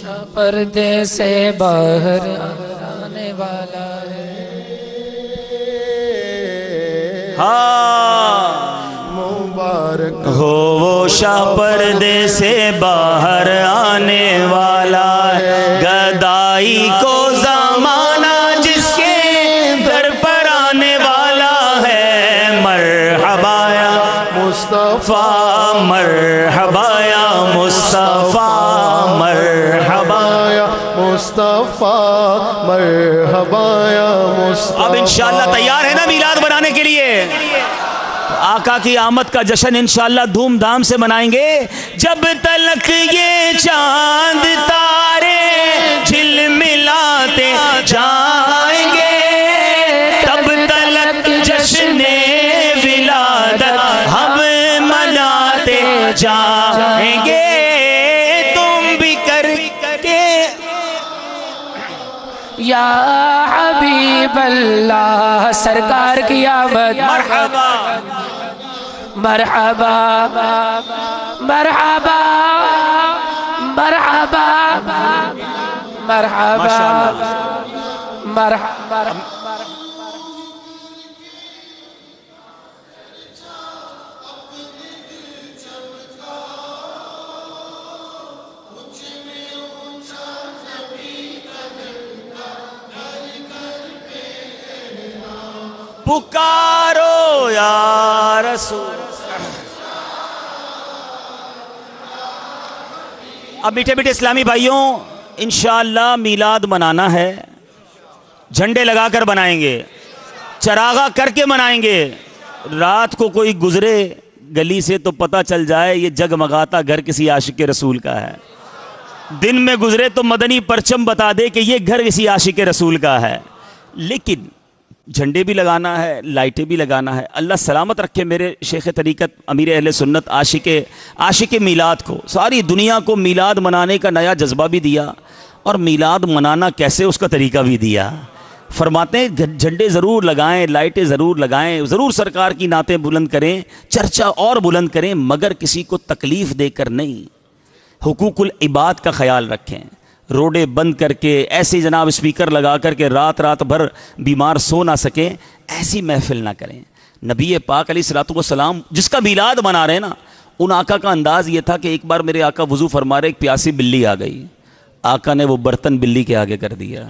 شاہ پردے سے باہر آنے والا ہے. مبارک ہو وہ شاہ پردے سے باہر آنے والا ہے. گدائی کو زمانہ جس کے در پر آنے والا ہے. مرحبا یا مصطفیٰ، مرحبا یا مصطفیٰ، مرحبا یا مصطفیٰ، مرحبا یا مصطفیٰ. اب انشاءاللہ تیار ہے نا میلاد بنانے کے لیے؟ آقا کی آمد کا جشن انشاءاللہ دھوم دھام سے منائیں گے. جب تلک یہ چاند تارے جھلملاتے جائیں گے، تب تلک جشن ولادت ہم مناتے جائیں گے. تم بھی کر کے یا حبیب اللہ سرکار کی آمد. مرحبا مرحبا مرحبا مرحبا مرحبا مرحبا. پکارو یا رسول. اب میٹھے میٹھے اسلامی بھائیوں، انشاءاللہ میلاد منانا ہے. جھنڈے لگا کر منائیں گے، چراغا کر کے منائیں گے. رات کو کوئی گزرے گلی سے تو پتہ چل جائے یہ جگمگاتا گھر کسی عاشق رسول کا ہے. دن میں گزرے تو مدنی پرچم بتا دے کہ یہ گھر کسی عاشق رسول کا ہے. لیکن جھنڈے بھی لگانا ہے، لائٹیں بھی لگانا ہے. اللہ سلامت رکھے میرے شیخ طریقت امیر اہل سنت عاشق میلاد کو. ساری دنیا کو میلاد منانے کا نیا جذبہ بھی دیا، اور میلاد منانا کیسے اس کا طریقہ بھی دیا. فرماتے ہیں جھنڈے ضرور لگائیں، لائٹیں ضرور لگائیں، ضرور سرکار کی نعتیں بلند کریں، چرچا اور بلند کریں، مگر کسی کو تکلیف دے کر نہیں۔ حقوق العباد کا خیال رکھیں، روڈیں بند کر کے ایسے جناب اسپیکر لگا کر کے رات رات بھر بیمار سو نہ سکیں، ایسی محفل نہ کریں۔ نبی پاک علیہ الصلوۃ والسلام جس کا میلاد منا رہے ہیں نا، ان آقا کا انداز یہ تھا کہ ایک بار میرے آقا وضو فرما رہے، ایک پیاسی بلی آ گئی، آقا نے وہ برتن بلی کے آگے کر دیا۔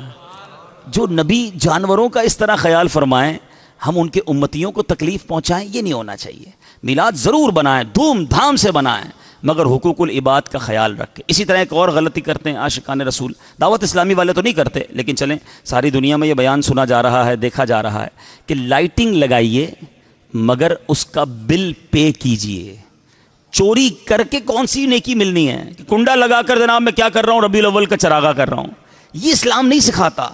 جو نبی جانوروں کا اس طرح خیال فرمائیں، ہم ان کے امتیوں کو تکلیف پہنچائیں، یہ نہیں ہونا چاہیے۔ میلاد ضرور بنائیں، دھوم دھام سے بنائیں، مگر حقوق العباد کا خیال رکھیں۔ اسی طرح ایک اور غلطی کرتے ہیں عاشقان رسول، دعوت اسلامی والے تو نہیں کرتے، لیکن چلیں ساری دنیا میں یہ بیان سنا جا رہا ہے، دیکھا جا رہا ہے کہ لائٹنگ لگائیے مگر اس کا بل پے کیجئے۔ چوری کر کے کون سی نیکی ملنی ہے کہ کنڈا لگا کر جناب میں کیا کر رہا ہوں، ربیع الاول کا چراغا کر رہا ہوں، یہ اسلام نہیں سکھاتا۔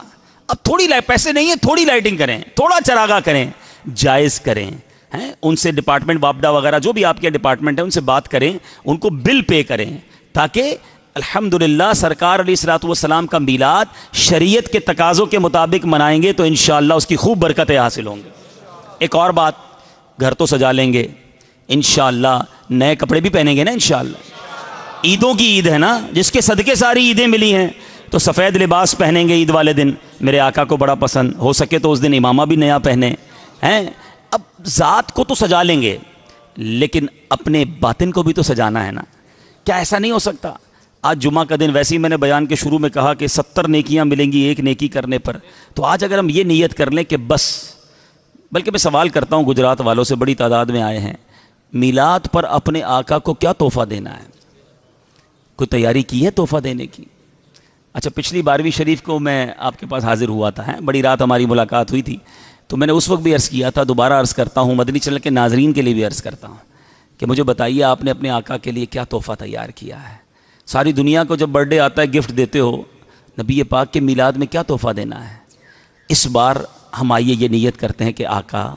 اب تھوڑی پیسے نہیں ہیں، تھوڑی لائٹنگ کریں، تھوڑا چراغا کریں، جائز کریں، ان سے ڈپارٹمنٹ واپڈا وغیرہ جو بھی آپ کے ڈپارٹمنٹ ہے ان سے بات کریں، ان کو بل پے کریں، تاکہ الحمدللہ سرکار علیہ الصلوۃ والسلام کا میلاد شریعت کے تقاضوں کے مطابق منائیں گے تو انشاءاللہ اس کی خوب برکتیں حاصل ہوں گی۔ ایک اور بات، گھر تو سجا لیں گے انشاءاللہ، نئے کپڑے بھی پہنیں گے نا انشاءاللہ، عیدوں کی عید ہے نا، جس کے صدقے ساری عیدیں ملی ہیں، تو سفید لباس پہنیں گے عید والے دن، میرے آقا کو بڑا پسند، ہو سکے تو اس دن امامہ بھی نیا پہنے ہیں۔ اب ذات کو تو سجا لیں گے لیکن اپنے باطن کو بھی تو سجانا ہے نا، کیا ایسا نہیں ہو سکتا؟ آج جمعہ کا دن، ویسے ہی میں نے بیان کے شروع میں کہا کہ 70 نیکیاں ملیں گی ایک نیکی کرنے پر، تو آج اگر ہم یہ نیت کر لیں کہ بس، بلکہ میں سوال کرتا ہوں گجرات والوں سے، بڑی تعداد میں آئے ہیں، میلاد پر اپنے آقا کو کیا تحفہ دینا ہے؟ کوئی تیاری کی ہے تحفہ دینے کی؟ اچھا، پچھلی 12ویں شریف کو میں آپ کے پاس حاضر ہوا تھا، بڑی رات ہماری ملاقات ہوئی تھی، تو میں نے اس وقت بھی عرض کیا تھا، دوبارہ عرض کرتا ہوں، مدنی چینل کے ناظرین کے لیے بھی عرض کرتا ہوں کہ مجھے بتائیے آپ نے اپنے آقا کے لیے کیا تحفہ تیار کیا ہے؟ ساری دنیا کو جب برتھ ڈے آتا ہے گفٹ دیتے ہو، نبی پاک کے میلاد میں کیا تحفہ دینا ہے؟ اس بار ہم آئیے یہ نیت کرتے ہیں کہ آقا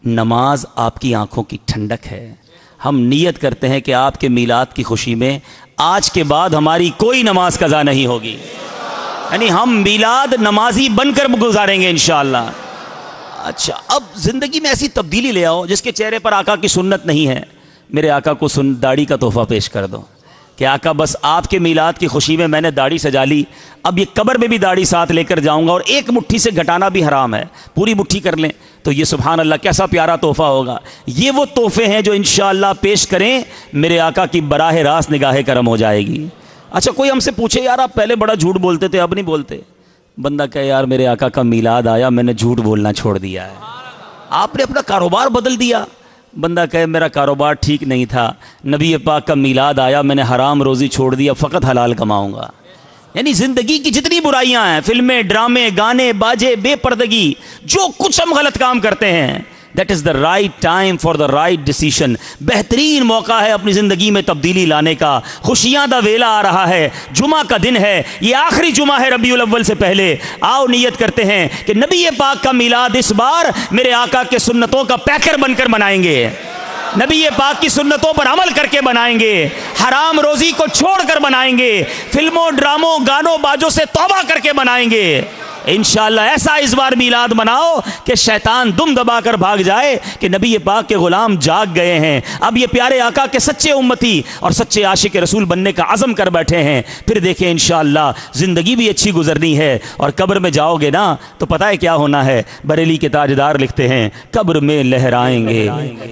نماز آپ کی آنکھوں کی ٹھنڈک ہے، ہم نیت کرتے ہیں کہ آپ کے میلاد کی خوشی میں آج کے بعد ہماری کوئی نماز قضا نہیں ہوگی، یعنی ہم میلاد نمازی بن کر گزاریں گے انشاءاللہ۔ اچھا، اب زندگی میں ایسی تبدیلی لے آؤ جس کے چہرے پر آقا کی سنت نہیں ہے، میرے آقا کو داڑھی کا تحفہ پیش کر دو کہ آقا بس آپ کے میلاد کی خوشی میں نے داڑھی سجا لی، اب یہ قبر میں بھی داڑھی ساتھ لے کر جاؤں گا، اور ایک مٹھی سے گھٹانا بھی حرام ہے، پوری مٹھی کر لیں تو یہ سبحان اللہ کیسا پیارا تحفہ ہوگا۔ یہ وہ تحفے ہیں جو انشاءاللہ پیش کریں میرے آقا کی براہ راست نگاہ کرم ہو جائے گی۔ اچھا، کوئی ہم سے پوچھے یار آپ پہلے بڑا جھوٹ بولتے تھے اب نہیں بولتے، بندہ کہے یار میرے آقا کا میلاد آیا میں نے جھوٹ بولنا چھوڑ دیا ہے، آپ نے اپنا کاروبار بدل دیا، بندہ کہے میرا کاروبار ٹھیک نہیں تھا، نبی پاک کا میلاد آیا میں نے حرام روزی چھوڑ دیا، فقط حلال کماؤں گا۔ یعنی زندگی کی جتنی برائیاں ہیں، فلمیں، ڈرامے، گانے، باجے، بے پردگی، جو کچھ ہم غلط کام کرتے ہیں، that is the right time for the right decision, بہترین موقع ہے اپنی زندگی میں تبدیلی لانے کا، خوشیاں دا ویلا آ رہا ہے، جمعہ کا دن ہے، یہ آخری جمعہ ہے ربیع الاول سے پہلے، آؤ نیت کرتے ہیں کہ نبی پاک کا میلاد اس بار میرے آقا کے سنتوں کا پیکر بن کر منائیں گے، نبی پاک کی سنتوں پر عمل کر کے بنائیں گے، حرام روزی کو چھوڑ کر بنائیں گے، فلموں، ڈراموں، گانوں، باجوں سے توبہ کر کے بنائیں گے انشاءاللہ۔ ایسا اس بار میلاد مناؤ کہ شیطان دم دبا کر بھاگ جائے کہ نبی پاک کے غلام جاگ گئے ہیں، اب یہ پیارے آقا کے سچے امتی اور سچے عاشق رسول بننے کا عزم کر بیٹھے ہیں، پھر دیکھیں انشاءاللہ زندگی بھی اچھی گزرنی ہے، اور قبر میں جاؤ گے نا تو پتہ ہے کیا ہونا ہے؟ بریلی کے تاجدار لکھتے ہیں قبر میں لہرائیں گے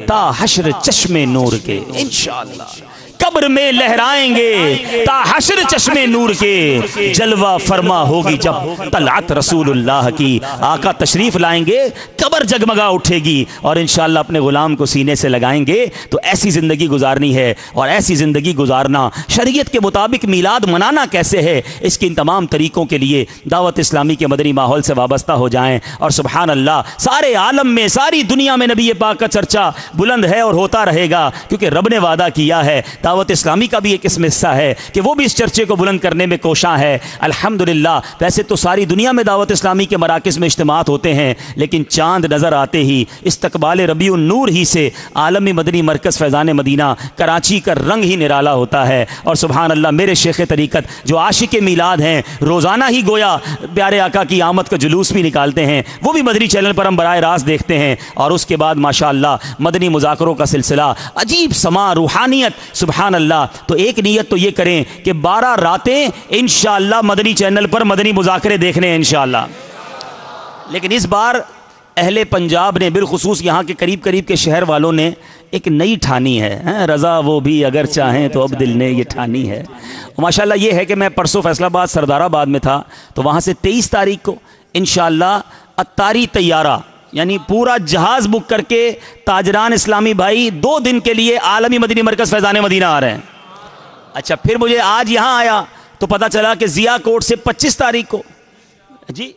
تا حشر چشم نور کے، انشاءاللہ قبر میں لہرائیں گے تا حشر چشم نور کے، جلوہ فرما ہوگی جب طلعت رسول اللہ کی، آقا تشریف لائیں گے، قبر جگمگا اٹھے گی، اور انشاءاللہ اپنے غلام کو سینے سے لگائیں گے۔ تو ایسی زندگی گزارنی ہے، اور ایسی زندگی گزارنا شریعت کے مطابق میلاد منانا کیسے ہے، اس کے ان تمام طریقوں کے لیے دعوت اسلامی کے مدنی ماحول سے وابستہ ہو جائیں، اور سبحان اللہ سارے عالم میں، ساری دنیا میں نبی پاک کا چرچا بلند ہے اور ہوتا رہے گا، کیونکہ رب نے وعدہ کیا ہے دعوت اسلامی کا بھی ایک اس میں حصہ ہے کہ وہ بھی اس چرچے کو بلند کرنے میں کوشاں ہے الحمدللہ۔ ویسے تو ساری دنیا میں دعوت اسلامی کے مراکز میں اجتماعات ہوتے ہیں، لیکن چاند نظر آتے ہی استقبال ربیع النور ہی سے عالمی مدنی مرکز فیضان مدینہ کراچی کا رنگ ہی نرالا ہوتا ہے۔ اور سبحان اللہ، میرے شیخ طریقت جو عاشق میلاد ہیں، روزانہ ہی گویا پیارے آقا کی آمد کا جلوس بھی نکالتے ہیں، وہ بھی مدنی چینل پر ہم براہ راست دیکھتے ہیں۔ اور اس کے بعد ماشاءاللہ مدنی مذاکروں کا سلسلہ، عجیب سما، روحانیت، سبحان اللہ۔ تو ایک نیت تو یہ کریں کہ 12 راتیں انشاءاللہ مدنی چینل پر مدنی مذاکرے دیکھنے ہیں انشاءاللہ۔ لیکن اس بار اہل پنجاب نے، بالخصوص یہاں کے قریب قریب کے شہر والوں نے ایک نئی ٹھانی ہے، رضا وہ بھی اگر چاہیں تو اب دل نے یہ ٹھانی ہے۔ ماشاءاللہ یہ ہے کہ میں پرسوں فیصل آباد سردار آباد میں تھا، تو وہاں سے 23 تاریخ کو انشاءاللہ اتاری طیارہ، یعنی پورا جہاز بک کر کے تاجران اسلامی بھائی 2 دن کے لیے عالمی مدنی مرکز فیضان مدینہ آ رہے ہیں۔ اچھا، پھر مجھے آج یہاں آیا تو پتہ چلا کہ ضیاء کوٹ سے 25 تاریخ کو، جی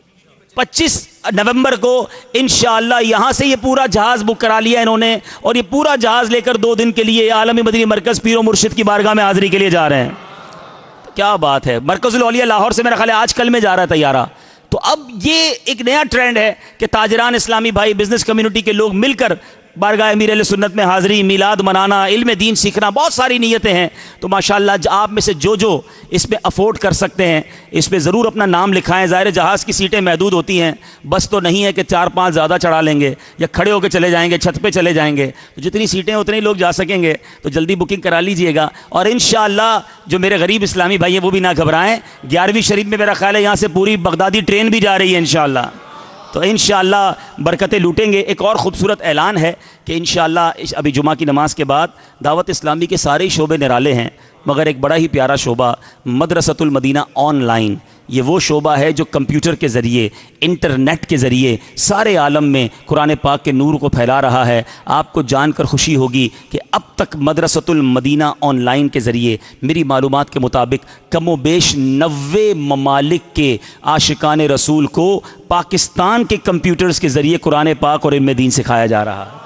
25 نومبر کو انشاءاللہ یہاں سے یہ پورا جہاز بک کرا لیا انہوں نے، اور یہ پورا جہاز لے کر 2 دن کے لیے عالمی مدنی مرکز پیر و مرشد کی بارگاہ میں حاضری کے لیے جا رہے ہیں۔ کیا بات ہے، مرکز الاولیاء لاہور سے میرا خیال ہے آج کل میں جا رہا ہے طیارہ۔ تو اب یہ ایک نیا ٹرینڈ ہے کہ تاجران اسلامی بھائی، بزنس کمیونٹی کے لوگ مل کر بارگاہ امیر اہل سنت میں حاضری، میلاد منانا، علم دین سیکھنا، بہت ساری نیتیں ہیں۔ تو ماشاءاللہ آپ میں سے جو اس میں افورڈ کر سکتے ہیں اس پہ ضرور اپنا نام لکھائیں۔ ظاہر جہاز کی سیٹیں محدود ہوتی ہیں، بس تو نہیں ہے کہ 4-5 زیادہ چڑھا لیں گے یا کھڑے ہو کے چلے جائیں گے، چھت پہ چلے جائیں گے، تو جتنی سیٹیں اتنے لوگ جا سکیں گے، تو جلدی بکنگ کرا لیجئے گا۔ اور انشاءاللہ جو میرے غریب اسلامی بھائی ہیں وہ بھی نہ گھبرائیں، 11ویں شریف میں میرا خیال ہے یہاں سے پوری بغدادی ٹرین بھی جا رہی ہے انشاءاللہ، تو انشاءاللہ برکتیں لوٹیں گے۔ ایک اور خوبصورت اعلان ہے کہ انشاءاللہ ابھی جمعہ کی نماز کے بعد دعوت اسلامی کے سارے شعبے نرالے ہیں، مگر ایک بڑا ہی پیارا شعبہ مدرسۃ المدینہ آن لائن، یہ وہ شعبہ ہے جو کمپیوٹر کے ذریعے، انٹرنیٹ کے ذریعے سارے عالم میں قرآن پاک کے نور کو پھیلا رہا ہے۔ آپ کو جان کر خوشی ہوگی کہ اب تک مدرسۃ المدینہ آن لائن کے ذریعے میری معلومات کے مطابق کم و بیش 90 ممالک کے عاشقان رسول کو پاکستان کے کمپیوٹرز کے ذریعے قرآن پاک اور علم دین سکھایا جا رہا ہے۔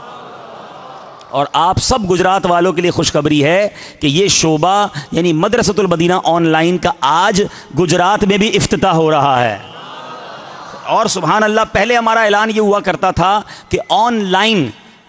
اور آپ سب گجرات والوں کے لیے خوشخبری ہے کہ یہ شعبہ یعنی مدرسۃ المدینہ آن لائن کا آج گجرات میں بھی افتتاح ہو رہا ہے۔ اور سبحان اللہ، پہلے ہمارا اعلان یہ ہوا کرتا تھا کہ آن لائن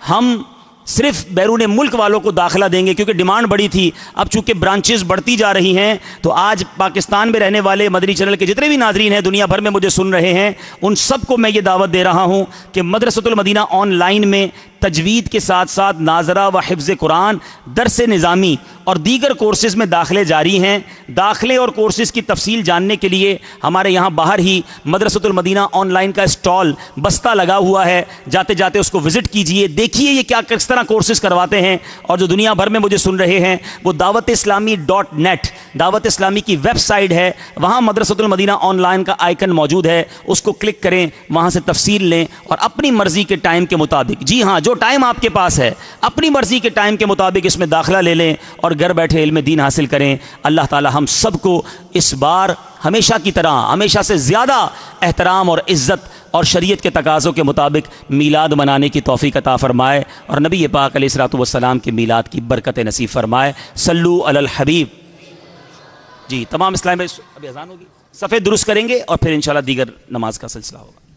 ہم صرف بیرون ملک والوں کو داخلہ دیں گے کیونکہ ڈیمانڈ بڑی تھی۔ اب چونکہ برانچز بڑھتی جا رہی ہیں تو آج پاکستان میں رہنے والے مدنی چینل کے جتنے بھی ناظرین ہیں، دنیا بھر میں مجھے سن رہے ہیں، ان سب کو میں یہ دعوت دے رہا ہوں کہ مدرسۃ المدینہ آن لائن میں تجوید کے ساتھ ساتھ ناظرہ و حفظ قرآن، درس نظامی اور دیگر کورسز میں داخلے جاری ہیں۔ داخلے اور کورسز کی تفصیل جاننے کے لیے ہمارے یہاں باہر ہی مدرسۃ المدینہ آن لائن کا اسٹال بستہ لگا ہوا ہے، جاتے جاتے اس کو وزٹ کیجئے، دیکھیے یہ کیا کس طرح کورسز کرواتے ہیں۔ اور جو دنیا بھر میں مجھے سن رہے ہیں وہ دعوت اسلامی .net دعوت اسلامی کی ویب سائٹ ہے، وہاں مدرسۃ المدینہ آن لائن کا آئیکن موجود ہے، اس کو کلک کریں، وہاں سے تفصیل لیں اور اپنی مرضی کے ٹائم کے مطابق، جی ہاں جو ٹائم آپ کے پاس ہے اپنی مرضی کے ٹائم کے مطابق اس میں داخلہ لے لیں اور گھر بیٹھے علم دین حاصل کریں۔ اللہ تعالی ہم سب کو اس بار ہمیشہ کی طرح ہمیشہ سے زیادہ احترام اور عزت اور شریعت کے تقاضوں کے مطابق میلاد منانے کی توفیق عطا فرمائے اور نبی پاک علیہ الصلوۃ والسلام کے میلاد کی برکت نصیب فرمائے۔ صلو علی الحبیب۔ جی تمام اسلام ابھی اذان ہوگی، صفحے درست کریں گے اور پھر انشاءاللہ دیگر نماز کا سلسلہ ہوگا۔